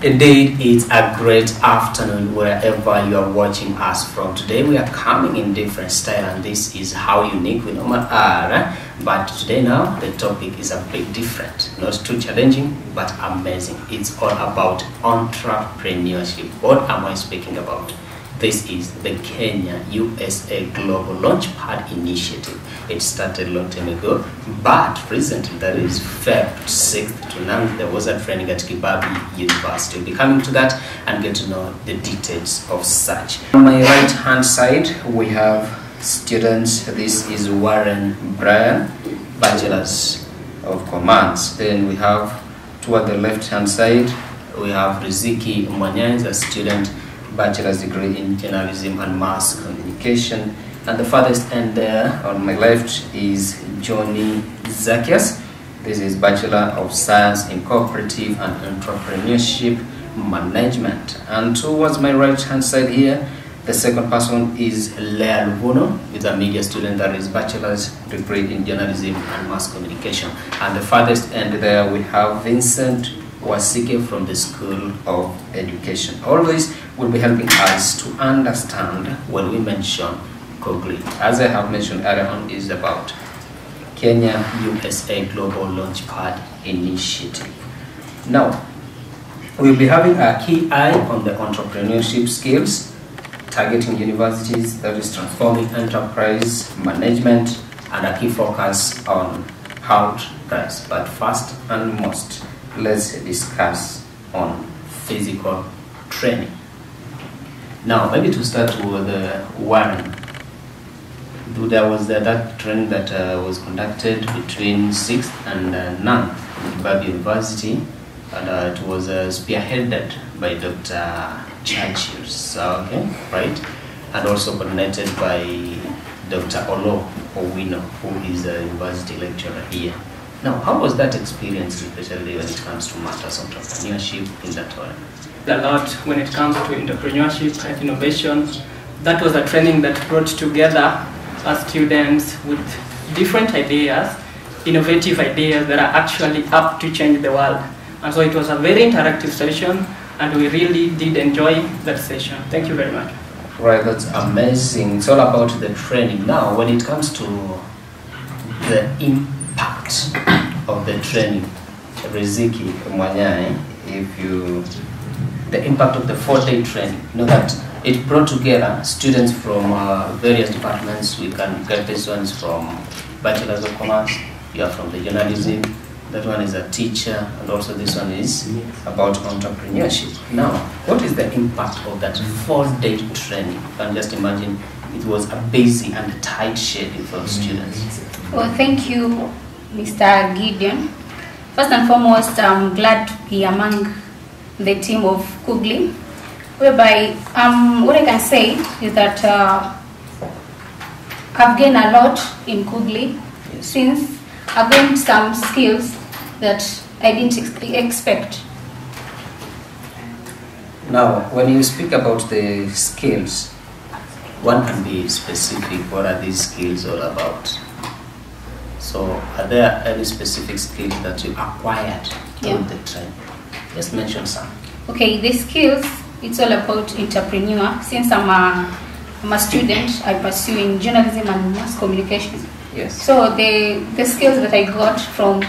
Indeed, it's a great afternoon wherever you are watching us from. Today we are coming in different style, and this is how unique we normally are. But today now the topic is a bit different, not too challenging but amazing. It's all about entrepreneurship. What am I speaking about? This is the Kenya USA Global Launchpad initiative. It started a long time ago, but recently, that is Feb 6th to 9th, there was a training at KIBABII University. We'll be coming to that and get to know the details of such. On my right hand side, we have students. This is Warren Brian, Bachelor's of Commerce. Then we have toward the left hand side, we have Riziki Mwanyans, a student, bachelor's degree in journalism and mass communication. And the farthest end there on my left is Johnny Zacchaeus. This is Bachelor of Science in Cooperative and Entrepreneurship Management. And towards my right hand side here, the second person is Lea Luvuno, is a media student, that is bachelor's degree in journalism and mass communication. And the farthest end there we have Vincent Wasike from the School of Education. All this will be helping us to understand when we mention KUGLI. As I have mentioned earlier on, is about Kenya USA Global Launchpad Initiative. Now, we'll be having a key eye on the entrepreneurship skills, targeting universities, that is transforming enterprise management, and a key focus on enterprise. But first and most, let's discuss on physical training. Now, maybe to start with Warren. There was that training that was conducted between 6th and 9th at KIBABII University, and it was spearheaded by Dr. Churchill, okay, right? And also coordinated by Dr. Olo Owino, who is a university lecturer here. Now, how was that experience, especially when it comes to matters of entrepreneurship in that way? A lot when it comes to entrepreneurship and innovation. That was a training that brought together our students with different ideas, innovative ideas that are actually up to change the world. And so it was a very interactive session, and we really did enjoy that session. Thank you very much. Right, that's amazing. It's all about the training. Now, when it comes to the impact of the training, Riziki Mwanyai, the impact of the 4-day training, you know that it brought together students from various departments. We can get these ones from Bachelor's of Commerce, you are from the journalism, that one is a teacher, and also this one is about entrepreneurship. Now, what is the impact of that 4-day training? You can just imagine it was a busy and tight schedule for students. Well, thank you, Mr. Gideon. First and foremost, I'm glad to be among the team of KUGLI, whereby what I can say is that I've gained a lot in KUGLI, yes, since I've gained some skills that I didn't expect. Now, when you speak about the skills, one can be specific. What are these skills all about? So, are there any specific skills that you acquired through the training? Just mention some. Okay, the skills, it's all about entrepreneur. Since I'm a student, I pursue in journalism and mass communication. Yes. So the skills that I got from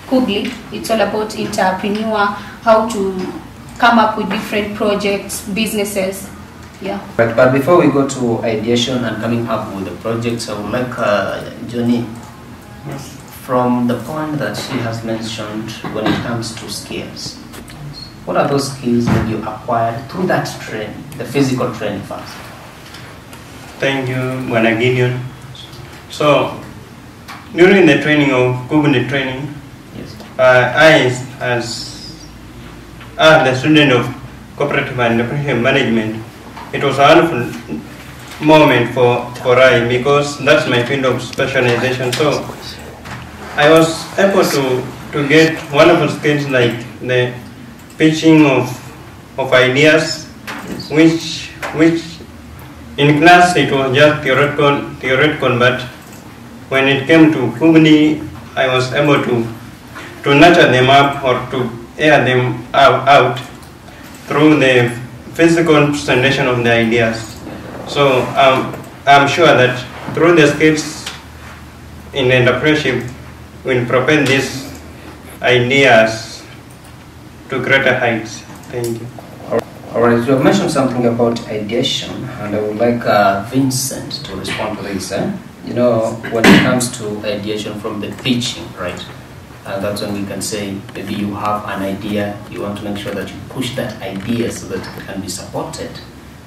KUGLI, it's all about entrepreneur, how to come up with different projects, businesses. Yeah. But before we go to ideation and coming up with the projects, I would like Johnny, yes, from the point that she has mentioned when it comes to skills. What are those skills that you acquired through that training, the physical training first? Thank you, Bwana Gideon. So, during the training of KUGLI training, yes, I, as the student of cooperative and entrepreneurship management, it was a wonderful moment for I, because that's my field of specialization. So, I was able to get wonderful skills like the pitching of ideas, which in class it was just theoretical, but when it came to KUGLI, I was able to nurture them up or to air them out through the physical presentation of the ideas. So I'm sure that through the skills in entrepreneurship, we'll propel these ideas to greater heights. Thank you. All right, you have mentioned something about ideation, and I would like Vincent to respond to this. You know, when it comes to ideation from the pitching, right? That's when we can say maybe you have an idea, you want to make sure that you push that idea so that it can be supported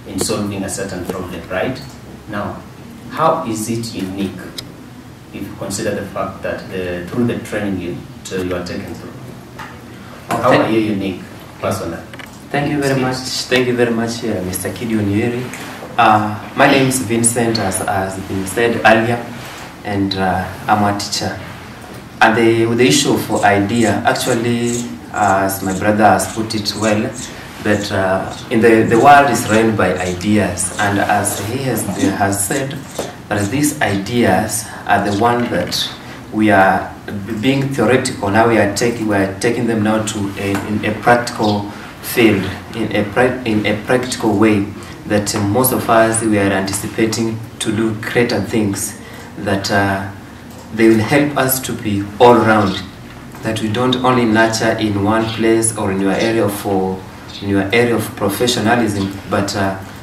in solving a certain problem, right? Now, how is it unique if you consider the fact that through the training you are taken through? How are you unique personally? Thank you very much. Thank you very much, Mr. Gideon. My name is Vincent, as been said earlier, and I'm a teacher. And the issue for idea, actually, as my brother has put it well, that in the world is run by ideas, and as he has said, that these ideas are the one that we are being theoretical. Now we are taking them now to in a practical field, in a practical way, that most of us we are anticipating to do greater things, that they will help us to be all round, that we don't only nurture in one place or in your area of professionalism, but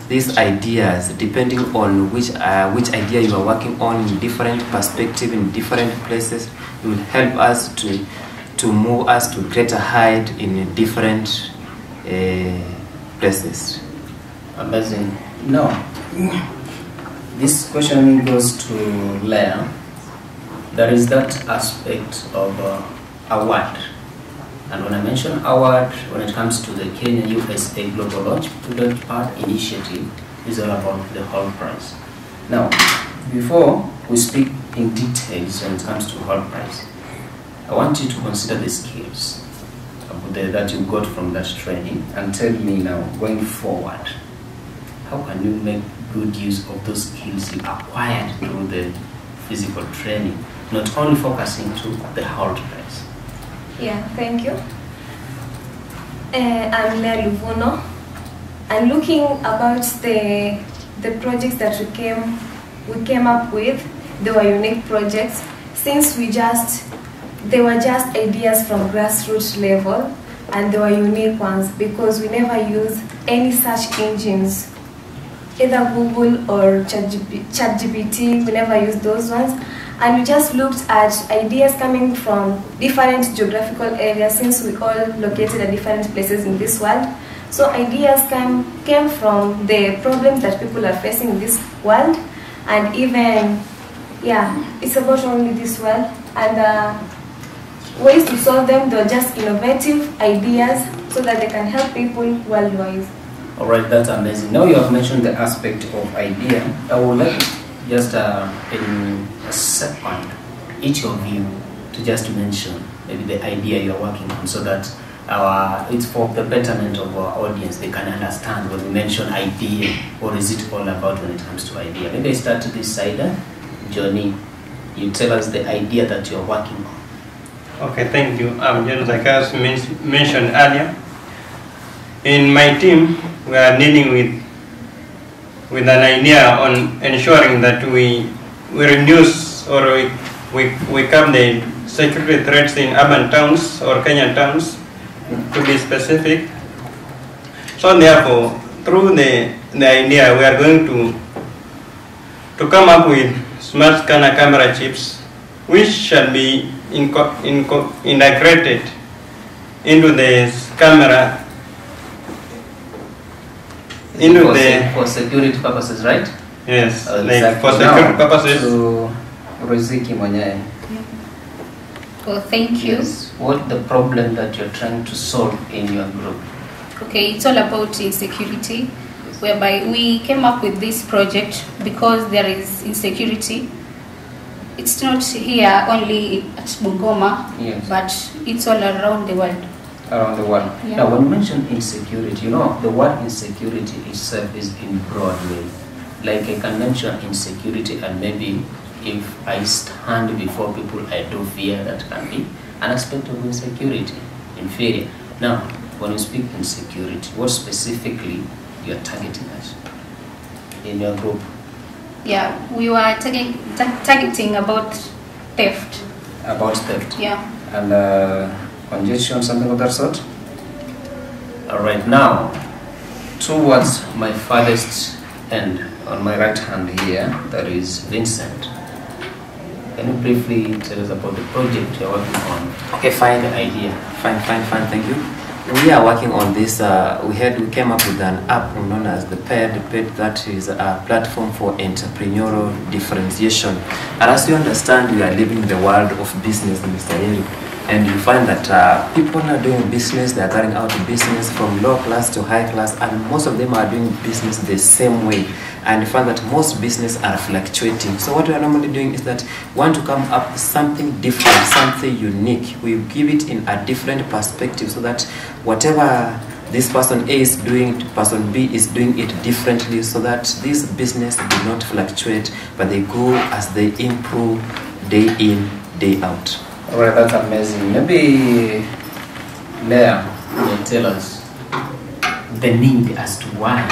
these ideas, depending on which idea you are working on in different perspective, in different places, will help us to move us to greater height in different places. Amazing. Now, this question goes to Leah. There is that aspect of award. And when I mention award, when it comes to the Kenya USA Global Launchpad initiative, is all about the whole prize. Now, before we speak in details when it comes to whole prize, I want you to consider the skills that you got from that training and tell me now, going forward, how can you make good use of those skills you acquired through the physical training, not only focusing to the whole prize? Yeah, thank you. I'm Lea Luvuno. And looking about the projects that we came up with, they were unique projects, since they were just ideas from grassroots level, and they were unique ones because we never use any search engines, either Google or ChatGPT. We never use those ones. And we just looked at ideas coming from different geographical areas, since we all located at different places in this world. So ideas came from the problems that people are facing in this world, and even, yeah, it's about only this world. And ways to solve them, they're just innovative ideas so that they can help people worldwide. All right, that's amazing. Now you have mentioned the aspect of idea. I would like just in a second, each of you to just mention maybe the idea you're working on, so that it's for the betterment of our audience. They can understand when we mention idea, what is it all about when it comes to idea. Maybe I start to this side. Johnny, you tell us the idea that you're working on. Okay, thank you. Just like I mentioned earlier, in my team, we are dealing with an idea on ensuring that we reduce or we curb the security threats in urban towns or Kenyan towns, to be specific. So therefore, through the idea, we are going to come up with smart scanner camera chips, which shall be integrated into the camera, for security purposes, right? Yes, exactly. For security purposes. To Riziki Mwenyewe. Well, thank you. Yes. What the problem that you're trying to solve in your group? Okay, it's all about insecurity, whereby we came up with this project because there is insecurity. It's not here only at Bungoma, yes, but it's all around the world. Around the world. Yeah. Now, when you mention insecurity, you know, the word insecurity itself is in broad way. Like I can mention insecurity, and maybe if I stand before people, I do fear. That can be an aspect of insecurity, inferior. Now, when you speak insecurity, what specifically you are targeting at in your group? Yeah, we were targeting about theft. About theft? Yeah. And congestion, something of that sort? Alright, now, towards my farthest end, on my right hand here, that is Vincent. Can you briefly tell us about the project you're working on? Okay, fine. The idea. Fine, thank you. We are working on this. We came up with an app known as the KIBABII, that is a platform for entrepreneurial differentiation. And as you understand, we are living in the world of business, Mr. Eric. And you find that people are doing business, they are carrying out business from low class to high class, and most of them are doing business the same way. And you find that most business are fluctuating. So what we are normally doing is that we want to come up with something different, something unique. We give it in a different perspective so that whatever this person A is doing, person B is doing it differently, so that this business do not fluctuate, but they go as they improve day in, day out. Alright, that's amazing. Maybe Leah will tell us the need as to why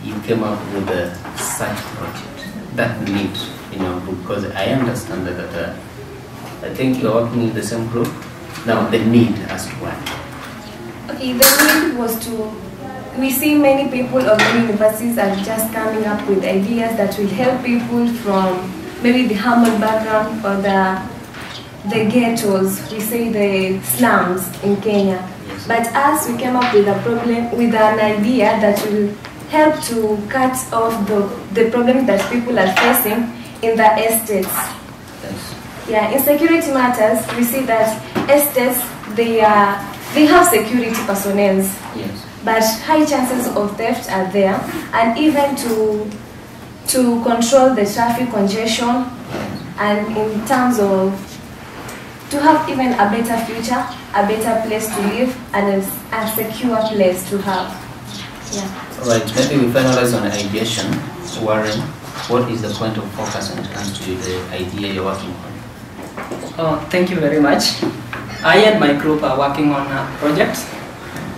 you came up with a such project. That need, because I understand that I think you're working in the same group. Now, the need as to why. Okay, the need was we see many people of the universities are just coming up with ideas that will help people from maybe the humble background or the ghettos, we say the slums in Kenya. Yes. But us, we came up with an idea that will help to cut off the problems that people are facing in the estates. Yes. Yeah, in security matters, we see that estates, they have security personnel. Yes. But high chances of theft are there, and even to control the traffic congestion, and in terms of to have even a better future, a better place to live, and a secure place to have. Yeah. Right, maybe we finalize on ideation. Warren, what is the point of focus when it comes to the idea you're working on? Oh, thank you very much. I and my group are working on a project,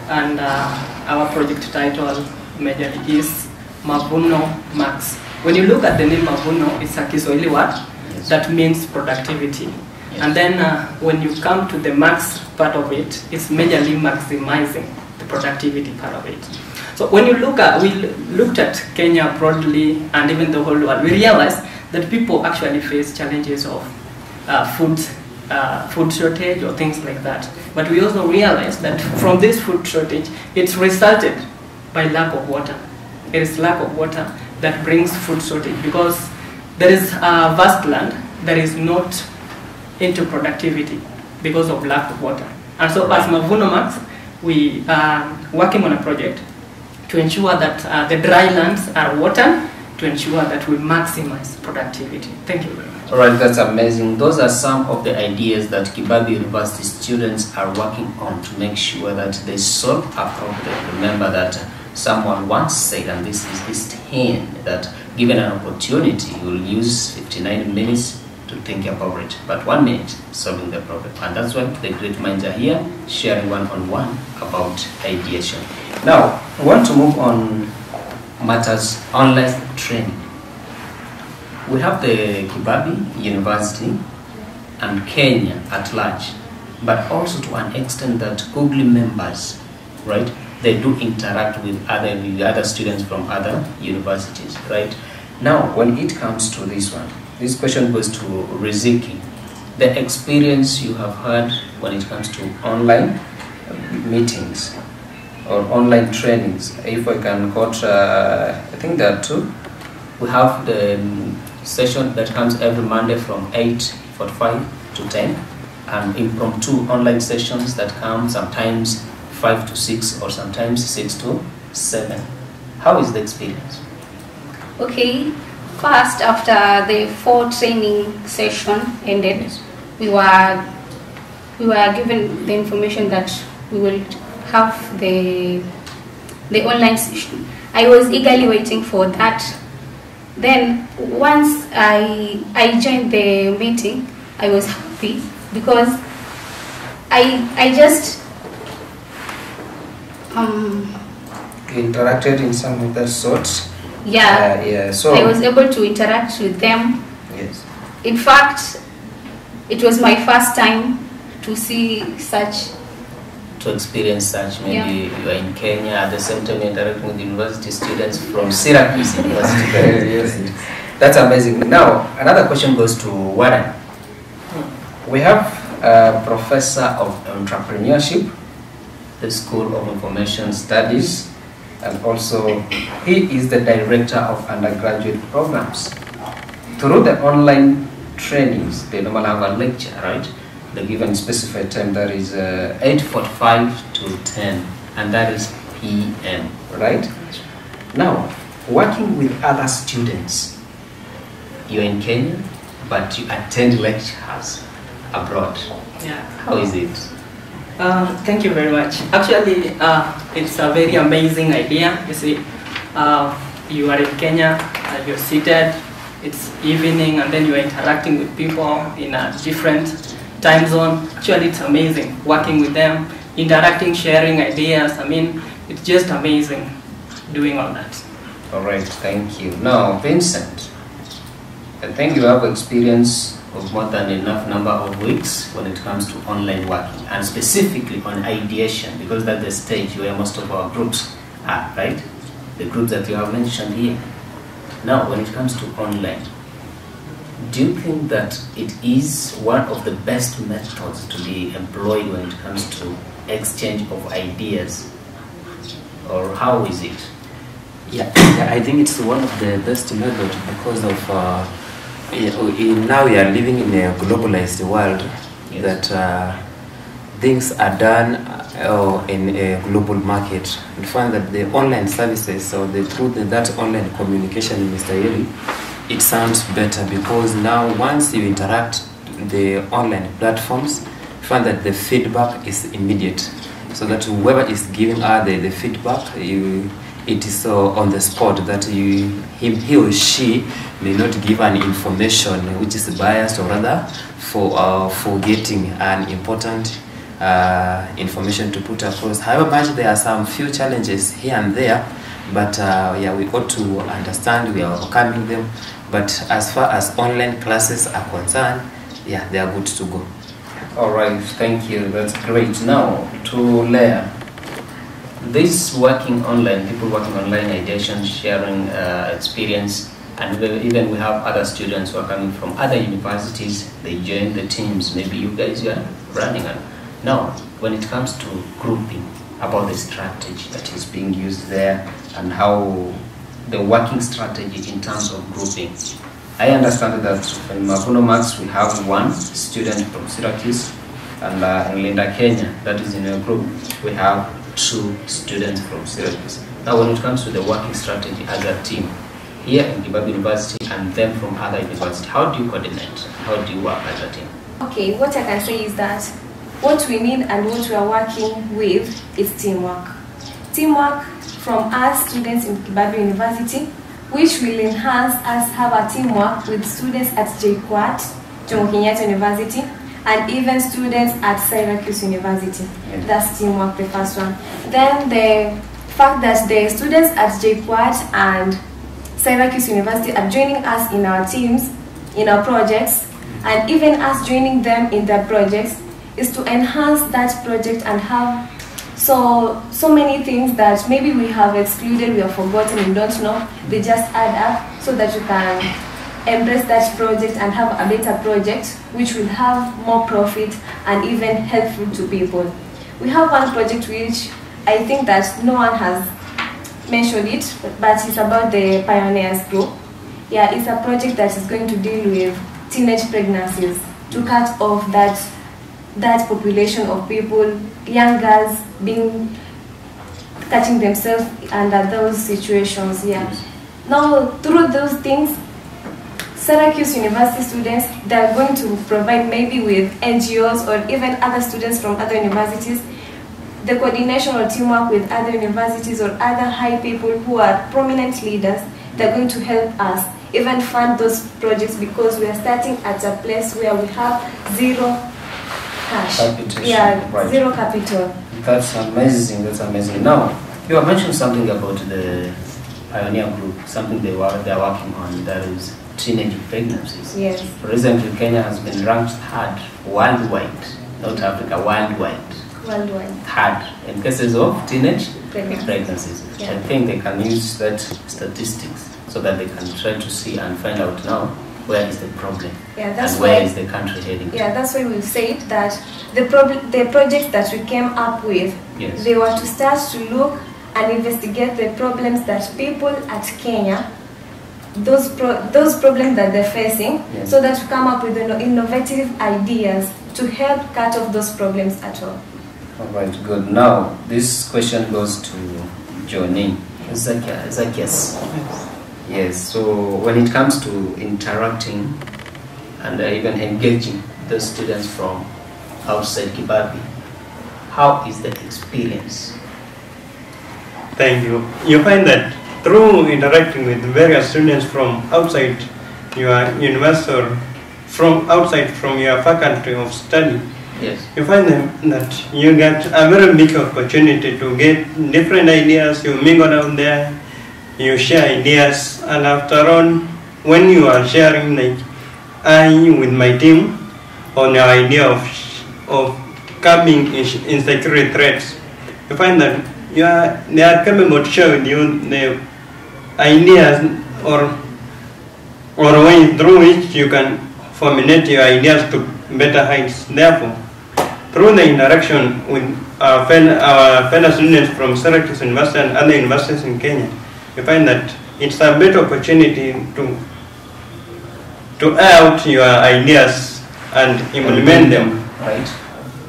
and our project title majorly is Mavuno Max. When you look at the name Mavuno, it's a Kiswahili word that means productivity. And then when you come to the max part of it, it's majorly maximizing the productivity part of it. So when you we looked at Kenya broadly and even the whole world, we realized that people actually face challenges of food shortage or things like that. But we also realized that from this food shortage, it's resulted by lack of water. It is lack of water that brings food shortage, because there is a vast land that is not into productivity because of lack of water. And so as Mavuno Max, we are working on a project to ensure that the dry lands are watered, to ensure that we maximize productivity. Thank you very much. Alright, that's amazing. Those are some of the ideas that KIBABII University students are working on to make sure that they solve a problem. Remember that someone once said, and this is his 10, that given an opportunity, you will use 59 minutes to think about it, but 1 minute solving the problem. And that's why the great minds are here, sharing one-on-one about ideation. Now, I want to move on matters online training. We have the KIBABII University and Kenya at large, but also to an extent that KUGLI members, right, they do interact with other students from other universities, right? Now, when it comes to this one, this question goes to Riziki. The experience you have had when it comes to online meetings or online trainings, if I can quote, I think there are two. We have the session that comes every Monday from 8:45 to 10, and impromptu online sessions that come sometimes 5 to 6 or sometimes 6 to 7. How is the experience? Okay, first after the 4 training session ended, we were given the information that we will have the online session. I was eagerly waiting for that. Then once I joined the meeting, I was happy because I just You interacted in some of that sorts? Yeah. Yeah. So I was able to interact with them. yes. In fact, it was my first time to see such. To experience such, maybe you are in Kenya at the same time interacting with university students from Syracuse University. Yes. That's amazing. Now, another question goes to Warren. We have a professor of entrepreneurship, the School of Information Studies, and also he is the director of undergraduate programs. Through the online trainings, they normally have a lecture, right? The given specified time, that is 8:45 to 10, and that is PM, right? Now, working with other students, you're in Kenya, but you attend lectures abroad. Yeah. How is it? Thank you very much. Actually, it's a very amazing idea. You see, you are in Kenya, you're seated, it's evening, and then you are interacting with people in a different time zone. Actually, it's amazing working with them, interacting, sharing ideas. I mean, it's just amazing doing all that. All right, thank you. Now, Vincent, I think you have experience of more than enough number of weeks when it comes to online working, and specifically on ideation, because that's the stage where most of our groups are, right? The groups that you have mentioned here. Now, when it comes to online, do you think that it is one of the best methods to be employed when it comes to exchange of ideas, or how is it? Yeah, I think it's one of the best methods because of now we are living in a globalized world. Yes. That things are done in a global market. We find that the online services or through that online communication, Mr. Yeri, it sounds better because now once you interact the online platforms, you find that the feedback is immediate. So that whoever is giving the feedback, it is on the spot, that he or she may not give an information which is biased, or rather for getting an important information to put across. However much there are some few challenges here and there, but yeah, we ought to understand we are overcoming them. But as far as online classes are concerned, yeah, they are good to go. All right, thank you. That's great. Now to Leah. This working online, people working online, ideation, sharing experience, and even we have other students who are coming from other universities, they join the teams. Maybe you guys are running on. Now, when it comes to grouping, about the strategy that is being used there and how the working strategy in terms of grouping. I understand that in Mavuno Max we have one student from Syracuse, and in Linda, Kenya, that is in a group, we have 2 students from Syracuse. Now when it comes to the working strategy as a team, here in KIBABII University and them from other universities, how do you coordinate? How do you work as a team? Okay, what I can say is that what we need and what we are working with is teamwork. Teamwork from us students in KIBABII University, which will enhance us have a teamwork with students at JKUAT, Jomo Kenyatta University, and even students at Syracuse University. Yes. That's teamwork, the first one. Then the fact that the students at JKUAT and Syracuse University are joining us in our teams, in our projects, and even us joining them in their projects is to enhance that project and have so many things that maybe we have excluded, we have forgotten, and don't know. They just add up so that you can embrace that project and have a better project which will have more profit and even helpful to people. We have one project which I think that no one has mentioned it, but it's about the Pioneers Group. Yeah, it's a project that is going to deal with teenage pregnancies to cut off that population of people, young girls catching themselves under those situations. Yeah. Now through those things, Syracuse University students, they are going to provide maybe with NGOs or even other students from other universities, the coordination or teamwork with other universities or other high people who are prominent leaders. They're going to help us even fund those projects because we are starting at a place where we have zero cash. Capitation, yeah, right. Zero capital. That's amazing. That's amazing. Now, you have mentioned something about the pioneer group, something they are working on, that is teenage pregnancies. Yes. Recently, Kenya has been ranked third worldwide, not Africa, worldwide. Worldwide. Third in cases of teenage pregnancies. Yeah. I think they can use that statistics so that they can try to see and find out now where is the problem, Yeah, that's and where why- is the country heading to. Yeah, that's why we've said that the projects that we came up with, Yes. they were to start to look and investigate the problems that people at Kenya, those problems that they're facing, Yes. so that we come up with innovative ideas to help cut off those problems at all. All right, good. Now, this question goes to Johnny. Zacchaeus. Yes, so when it comes to interacting and even engaging the students from outside KIBABII, how is the experience? Thank you. You find that through interacting with various students from outside your university or from outside from your faculty of study, Yes. you find that you get a very big opportunity to get different ideas. You mingle out there, you share ideas, and after all, when you are sharing, like I with my team, on your idea of curbing insecurity threats, you find that they are capable to share with you the ideas or ways through which you can formulate your ideas to better heights. Therefore, through the interaction with our fellow students from Syracuse University and other universities in Kenya, you find that it's a better opportunity to air out your ideas and implement them Right.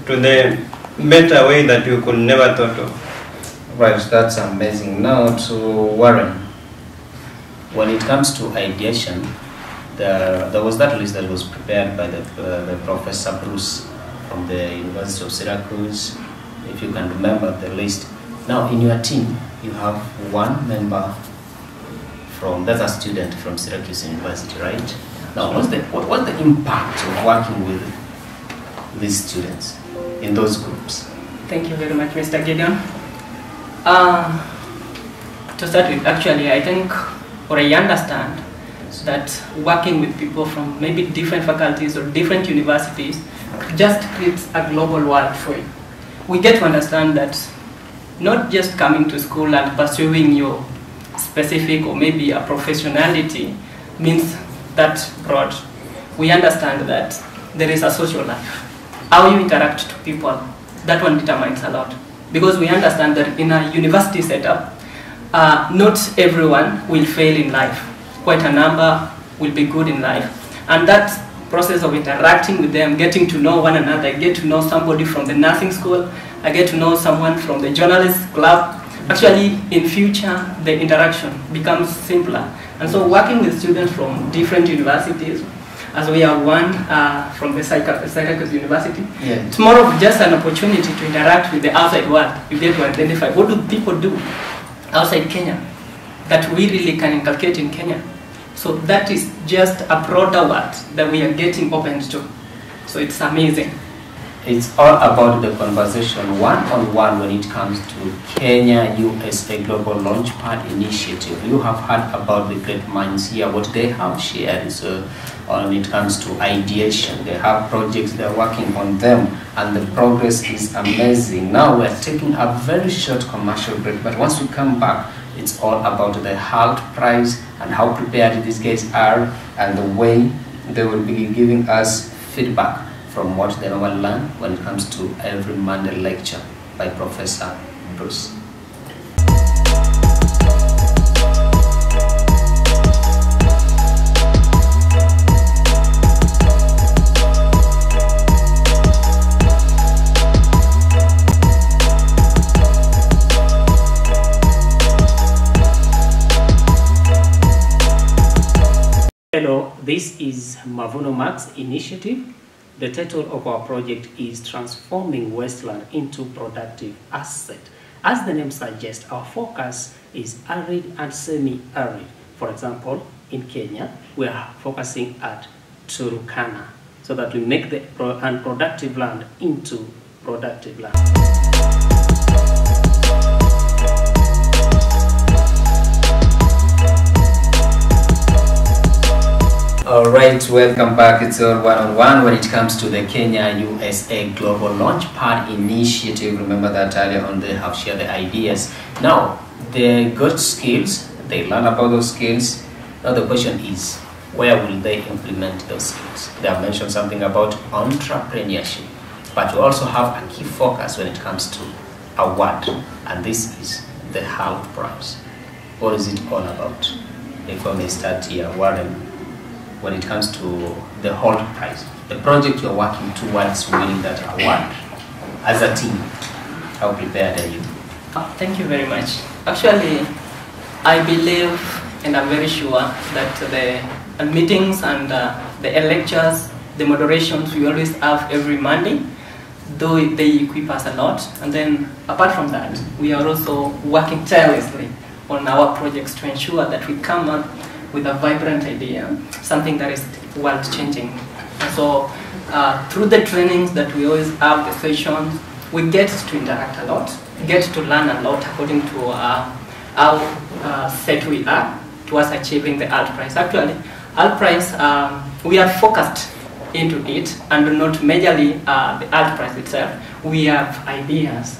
to the better way that you could never thought of. Right, that's amazing. Now to Warren. When it comes to ideation, there was that list that was prepared by the Professor Bruce from the University of Syracuse, if you can remember the list. Now in your team, you have one member that's a student from Syracuse University, right? Now what's the impact of working with these students in those groups? Thank you very much, Mr. Gideon. To start with, actually, I think, or I understand, that working with people from maybe different faculties or different universities just creates a global world for you. We get to understand that not just coming to school and pursuing your specific or maybe a professionality means that broad. We understand that there is a social life. How you interact to people, that one determines a lot. Because we understand that in a university setup, not everyone will fail in life. Quite a number will be good in life. And that process of interacting with them, getting to know one another, I get to know somebody from the nursing school, I get to know someone from the journalist club. Actually, in future, the interaction becomes simpler. And so working with students from different universities, as we are one from the Syracuse University, Yeah. it's more of just an opportunity to interact with the outside world. You get to identify what do people do outside Kenya that we really can inculcate in Kenya. So that is just a broader world that we are getting opened to. So it's amazing. It's all about the conversation one-on-one when it comes to Kenya USA Global Launchpad Initiative. You have heard about the great minds here, what they have shared. So when it comes to ideation, they have projects, they're working on them, and the progress is amazing. Now we're taking a very short commercial break, but once we come back, it's all about the HALT prize and how prepared these guys are and the way they will be giving us feedback from what they normally learn when it comes to every Monday lecture by Professor Bruce. Hello, this is Mavuno Max Initiative. The title of our project is Transforming Wasteland into Productive Asset. As the name suggests, our focus is arid and semi-arid. For example, in Kenya, we are focusing at Turkana so that we make the unproductive land into productive learning. Alright, welcome back. It's your one-on-one when it comes to the Kenya-USA Global Launchpad initiative. Remember that earlier on they have shared the ideas. Now, they got skills, they learn about those skills. Now the question is, where will they implement those skills? They have mentioned something about entrepreneurship, but we also have a key focus when it comes to award, and this is the HALT prize. What is it all about? If I may start here, Warren. When it comes to the HALT prize, the project you're working towards winning that award as a team, how prepared are you? Thank you very much. Actually, I believe and I'm very sure that the meetings and the lectures, the moderations we always have every Monday, though they equip us a lot. And then apart from that, we are also working tirelessly on our projects to ensure that we come up with a vibrant idea, something that is world-changing. And so through the trainings that we always have, the sessions, we get to interact a lot, get to learn a lot according to how set we are towards achieving the HALT prize. Actually, HALT prize, we are focused into it and not majorly the HALT prize itself. We have ideas,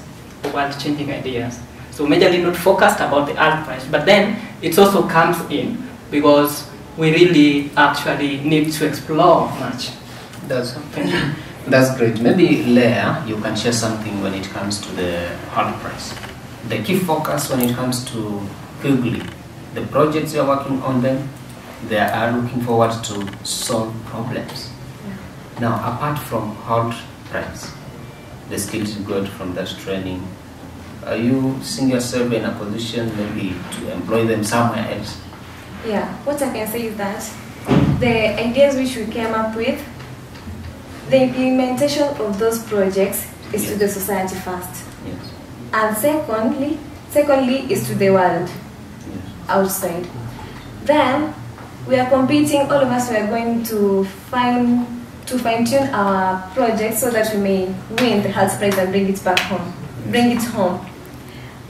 world-changing ideas. So majorly not focused about the HALT prize, but then it also comes in because we really actually need to explore much. That's great. Maybe Leah, you can share something when it comes to the HALT prize. The key focus when it comes to KUGLI, the projects you're working on them, they are looking forward to solve problems. Yeah. Now, apart from HALT prize, the skills you got from that training, are you seeing yourself in a position maybe to employ them somewhere else? Yeah, what I can say is that the ideas which we came up with, the implementation of those projects is to the society first. Yes. And secondly is to the world outside. Then we are competing, all of us we are going to fine-tune our project so that we may win the HALT prize and bring it back home, bring it home.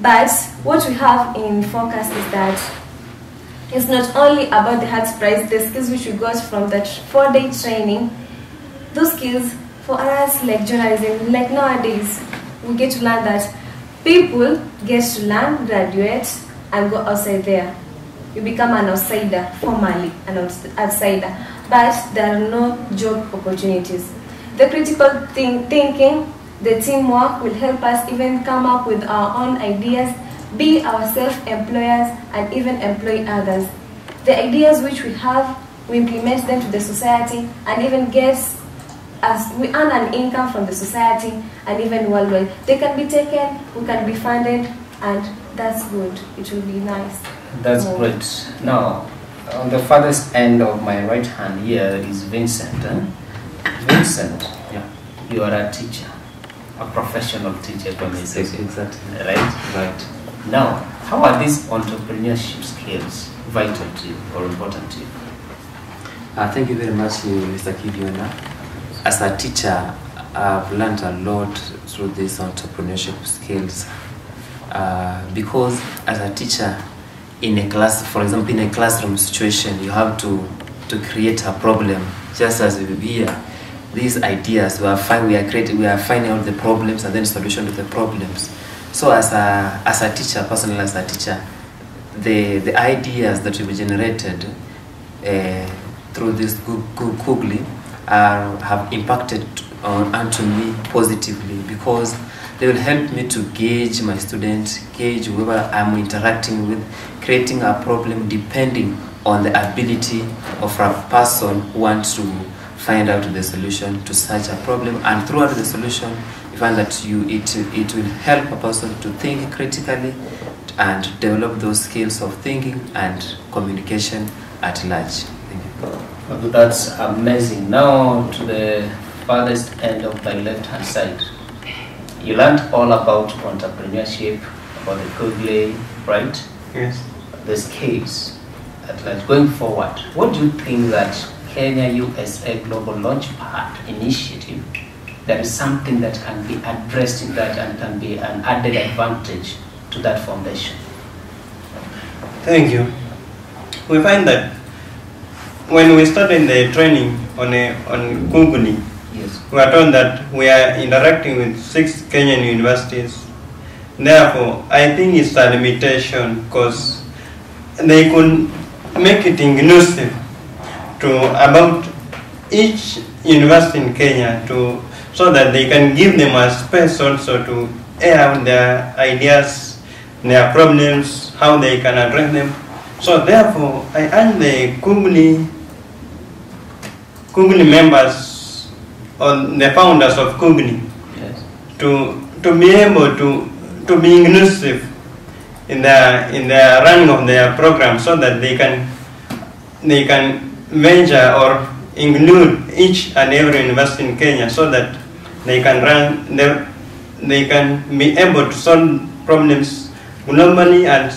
But what we have in focus is that it's not only about the HALT prize, the skills which we got from that 4-day training, those skills for us like journalism, like nowadays, we get to learn that people get to learn, graduate, and go outside there. You become an outsider, formally an outsider, but there are no job opportunities. The critical thinking, the teamwork will help us even come up with our own ideas, be our self-employers and even employ others. The ideas which we have, we implement them to the society and even we earn an income from the society and even worldwide. They can be taken, we can be funded, and that's good. It will be nice. That's great. Now, on the farthest end of my right hand here is Vincent. Vincent, yeah, you are a teacher, a professional teacher, for me. Exactly. Right? Now, how are these entrepreneurship skills vital to you or important to you? Thank you very much, Mr. Kidiona. As a teacher, I've learned a lot through these entrepreneurship skills because as a teacher, in a class, for example, in a classroom situation, you have to create a problem. Just as we here, these ideas we are finding out the problems and then solution to the problems. So as a teacher, personally as a teacher, the ideas that will be generated through this KUGLI have impacted onto me positively because they will help me to gauge my students, gauge whoever I'm interacting with, creating a problem depending on the ability of a person who wants to find out the solution to such a problem. And throughout the solution, you find that it will help a person to think critically and develop those skills of thinking and communication at large. Thank you. That's amazing. Now to the farthest end of my left-hand side. You learned all about entrepreneurship, about the KUGLI, right? Yes. The skills at large. Going forward, what do you think that Kenya-USA Global Launchpad initiative there is something that can be addressed in that and can be an added advantage to that foundation? Thank you. We find that when we started the training on KUGLI, yes, we are told that we are interacting with 6 Kenyan universities. Therefore, I think it's a limitation because they could make it inclusive to about each university in Kenya so that they can give them a space also to air out their ideas, their problems, how they can address them. So therefore, I urge the KUGLI members or the founders of KUGLI, yes, to be able to be inclusive in the running of their program, so that they can venture or include each and every university in Kenya, so that they can be able to solve problems globally and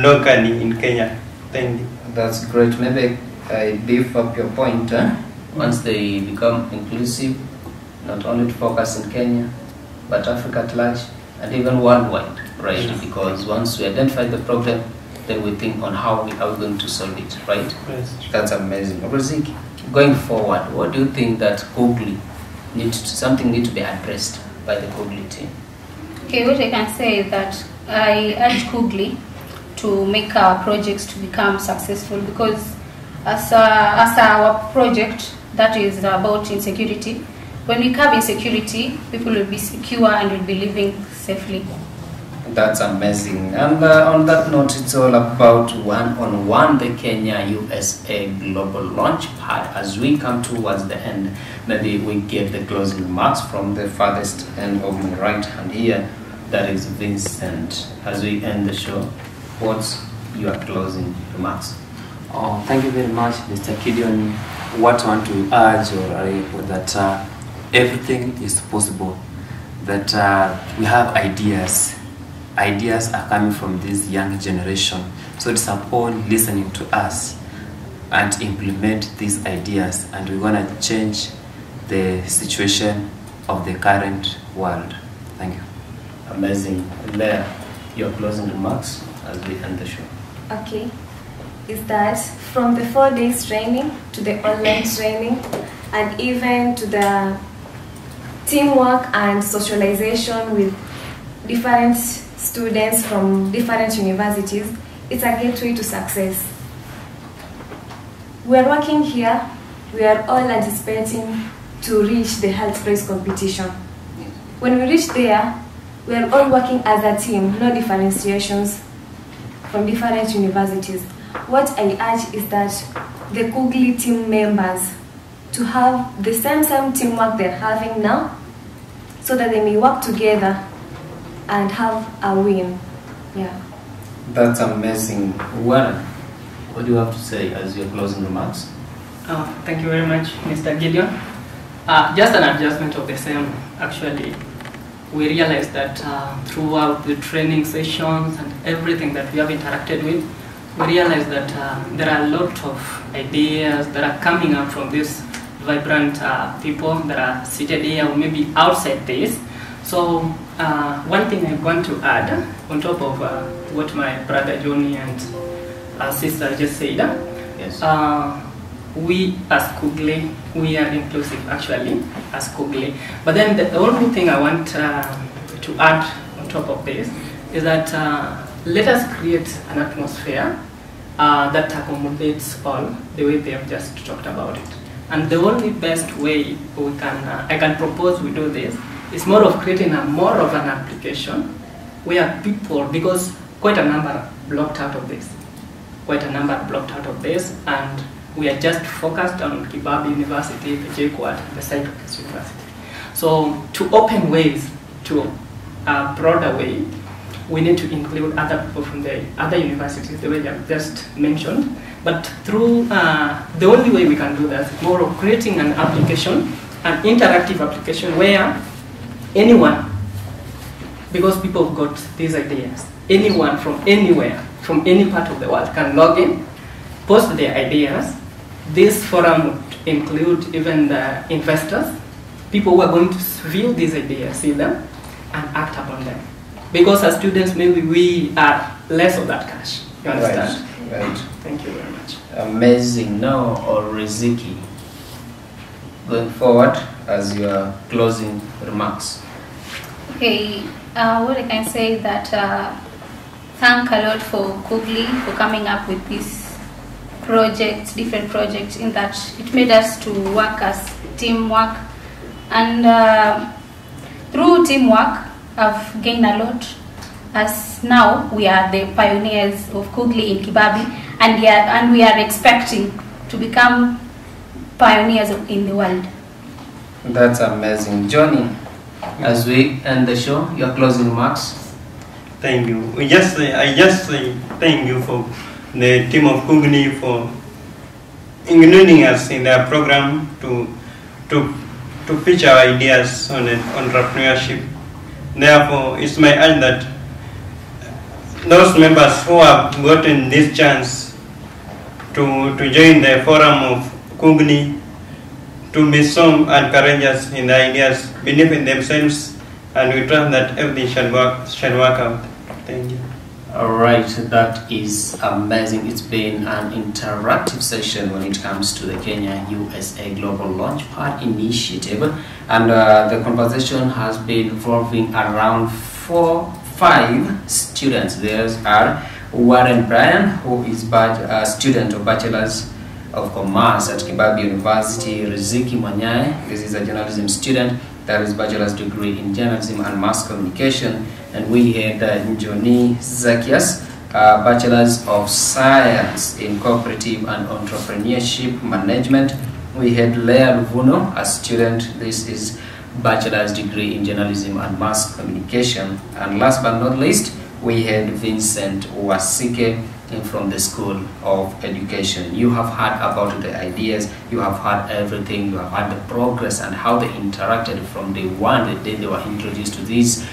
locally in Kenya. Thank you. that's great. Maybe I beef up your point. Once they become inclusive, not only to focus in Kenya, but Africa at large and even worldwide, right? Because once we identify the problem, then we think on how we are going to solve it, right? Yes. That's amazing. Razik, going forward, what do you think that KUGLI something needs to be addressed by the KUGLI team? Okay, what I can say is that I urge KUGLI to make our projects to become successful, because as our project that is about insecurity, when we curb insecurity, people will be secure and will be living safely. That's amazing. And on that note, it's all about one-on-one, the Kenya-USA Global Launchpad. As we come towards the end, maybe we get the closing remarks from the farthest end of my right hand here. That is Vincent. As we end the show, what's your closing remarks? Oh, thank you very much, Mr. Gideon. What I want to urge that everything is possible. That we have ideas. Ideas are coming from this young generation. So it's upon listening to us and implement these ideas, and we're going to change the situation of the current world. Thank you. Amazing. Leah, your closing remarks as we end the show. Okay, is that from the 4 days training to the online training and even to the teamwork and socialization with different students from different universities, it's a gateway to success. We are working here, we are all anticipating to reach the health prize competition. When we reach there, we are all working as a team, no differentiations from different universities. What I urge is that the KUGLI team members to have the same teamwork they're having now, so that they may work together and have a win. Yeah. That's amazing. Warren, what do you have to say as your closing remarks? Thank you very much, Mr. Gideon. Just an adjustment of the same. Actually, we realized that throughout the training sessions and everything that we have interacted with, we realized that there are a lot of ideas that are coming up from these vibrant people that are seated here or maybe outside this. So one thing I want to add on top of what my brother Johnny and sister just said, yes. We as KUGLI, we are inclusive actually as KUGLI. But then the only thing I want to add on top of this is that let us create an atmosphere that accommodates all the way they have just talked about it. And the only best way we can, I can propose we do this is more of creating more of an application where people, because quite a number are blocked out of this, and we are just focused on KIBABII University, the JKUAT, the Cyprus University. So to open ways to a broader way, we need to include other people from the other universities, the way I've just mentioned. But through the only way we can do that is more of creating an application, an interactive application where anyone, because people have got these ideas, anyone from anywhere, from any part of the world can log in, post their ideas. This forum would include even the investors, people who are going to view these ideas, see them, and act upon them. Because as students, maybe we are less of that cash. You understand? Right. Thank you very much. Amazing. Now, Riziki, going forward as your closing remarks. Okay, what I can say is that thank a lot for KUGLI for coming up with these projects, different projects, in that it made us to work as teamwork, and through teamwork I've gained a lot, as now we are the pioneers of KUGLI in KIBABII, and we are expecting to become pioneers in the world. That's amazing. Johnny, as we end the show, your closing remarks. Thank you. I just say thank you for the team of KUGLI for including us in their program to pitch our ideas on entrepreneurship. Therefore, it's my urge that those members who have gotten this chance to join the forum of KUGLI, to be so and courageous in the ideas, believe in themselves, and we trust that everything shall work out. Thank you. Alright, that is amazing. It's been an interactive session when it comes to the Kenya USA Global Launchpad initiative, and the conversation has been revolving around 5 students. There are Warren Bryan, who is a student of Bachelor's of Commerce at KIBABII University. Riziki Mwanyae, this is a journalism student, that is bachelor's degree in journalism and mass communication. And we had Njoni Zakias, bachelor's of science in cooperative and entrepreneurship management. We had Leah Luvuno, a student, this is bachelor's degree in journalism and mass communication. And last but not least, we had Vincent Wasike from the School of Education. You have heard about the ideas, you have heard everything, you have heard the progress and how they interacted from day one, the day they were introduced to these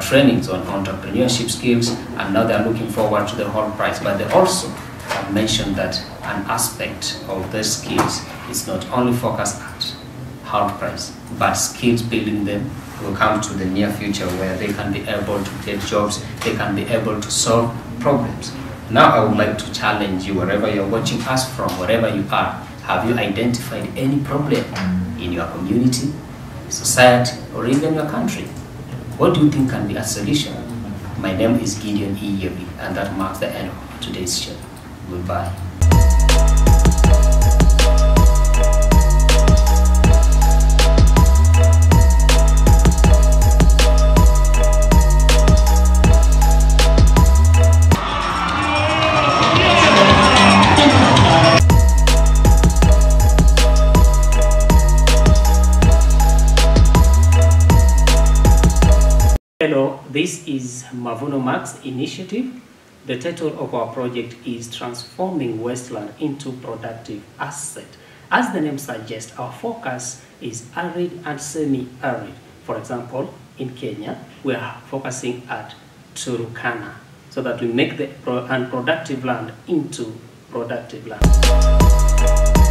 trainings on entrepreneurship skills, and now they are looking forward to the whole prize. But they also have mentioned that an aspect of their skills is not only focused at whole prize, but skills building them will come to the near future, where they can be able to get jobs, they can be able to solve problems. Now I would like to challenge you, wherever you're watching us from, wherever you are, have you identified any problem in your community, society, or even your country? What do you think can be a solution? My name is Gideon Iyebi, and that marks the end of today's show. Goodbye. Hello, this is Mavuno Max Initiative. The title of our project is Transforming Wasteland into Productive Asset. As the name suggests, our focus is arid and semi-arid. For example, in Kenya, we are focusing at Turkana, so that we make the unproductive land into productive land.